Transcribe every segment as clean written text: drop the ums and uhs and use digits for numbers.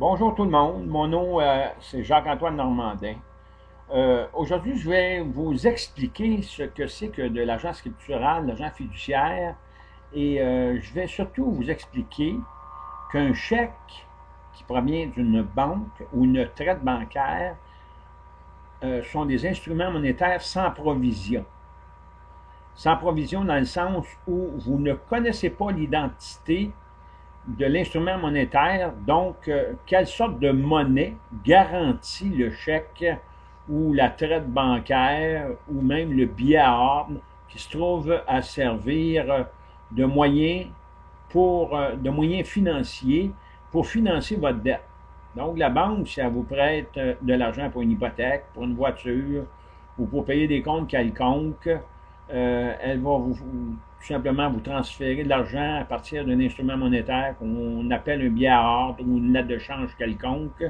Bonjour tout le monde, mon nom c'est Jacques-Antoine Normandin. Aujourd'hui, je vais vous expliquer ce que c'est que de l'agent scriptural, l'agent fiduciaire, et je vais surtout vous expliquer qu'un chèque qui provient d'une banque ou une traite bancaire sont des instruments monétaires sans provision. Sans provision dans le sens où vous ne connaissez pas l'identité de l'instrument monétaire, donc quelle sorte de monnaie garantit le chèque ou la traite bancaire ou même le billet à ordre qui se trouve à servir de moyen de moyens financiers pour financer votre dette. Donc la banque, si elle vous prête de l'argent pour une hypothèque, pour une voiture ou pour payer des comptes quelconques, elle va tout simplement vous transférer de l'argent à partir d'un instrument monétaire qu'on appelle un billet à ordre ou une lettre de change quelconque.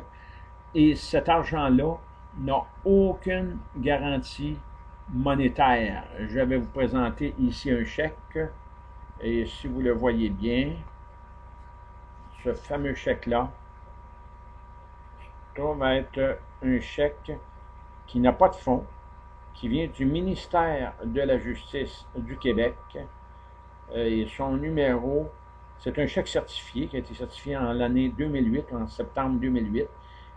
Et cet argent-là n'a aucune garantie monétaire. Je vais vous présenter ici un chèque. Et si vous le voyez bien, ce fameux chèque-là trouve être un chèque qui n'a pas de fonds, qui vient du ministère de la Justice du Québec. Et son numéro, c'est un chèque certifié qui a été certifié en l'année 2008, en septembre 2008.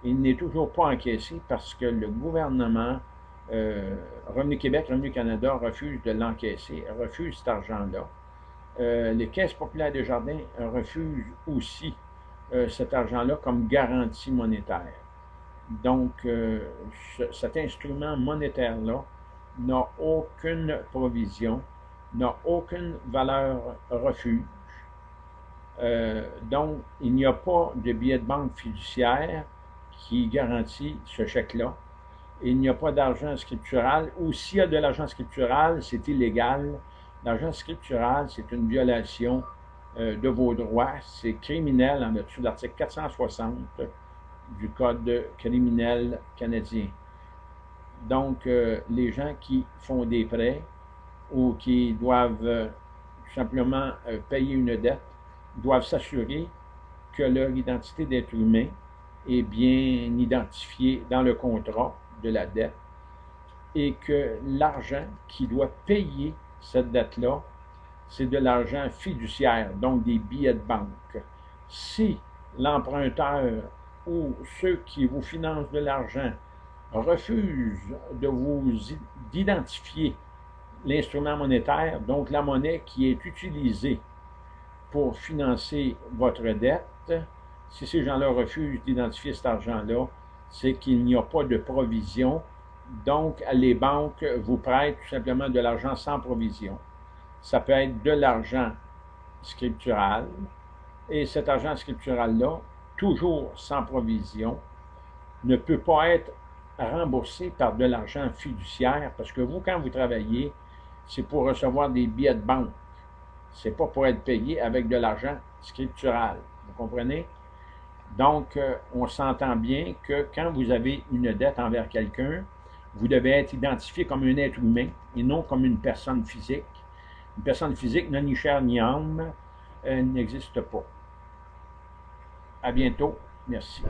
Il n'est toujours pas encaissé parce que le gouvernement, Revenu Québec, Revenu Canada, refuse de l'encaisser, refuse cet argent-là. Les caisses populaires des jardins refusent aussi cet argent-là comme garantie monétaire. Donc, cet instrument monétaire-là n'a aucune provision, n'a aucune valeur refuge. Donc, il n'y a pas de billet de banque fiduciaire qui garantit ce chèque-là. Il n'y a pas d'argent scriptural, ou s'il y a de l'argent scriptural, c'est illégal. L'argent scriptural, c'est une violation de vos droits. C'est criminel en vertu de l'article 460 du Code criminel canadien. Donc, les gens qui font des prêts ou qui doivent tout simplement payer une dette doivent s'assurer que leur identité d'être humain est bien identifiée dans le contrat de la dette et que l'argent qui doit payer cette dette-là, c'est de l'argent fiduciaire, donc des billets de banque. Si l'emprunteur ou ceux qui vous financent de l'argent refusent de vous d'identifier l'instrument monétaire, donc la monnaie qui est utilisée pour financer votre dette, si ces gens-là refusent d'identifier cet argent-là, c'est qu'il n'y a pas de provision. Donc, les banques vous prêtent tout simplement de l'argent sans provision. Ça peut être de l'argent scriptural, et cet argent scriptural-là, toujours sans provision, ne peut pas être remboursé par de l'argent fiduciaire, parce que vous, quand vous travaillez, c'est pour recevoir des billets de banque. C'est pas pour être payé avec de l'argent scriptural. Vous comprenez? Donc, on s'entend bien que quand vous avez une dette envers quelqu'un, vous devez être identifié comme un être humain et non comme une personne physique. Une personne physique n'a ni chair ni âme, n'existe pas. À bientôt. Merci.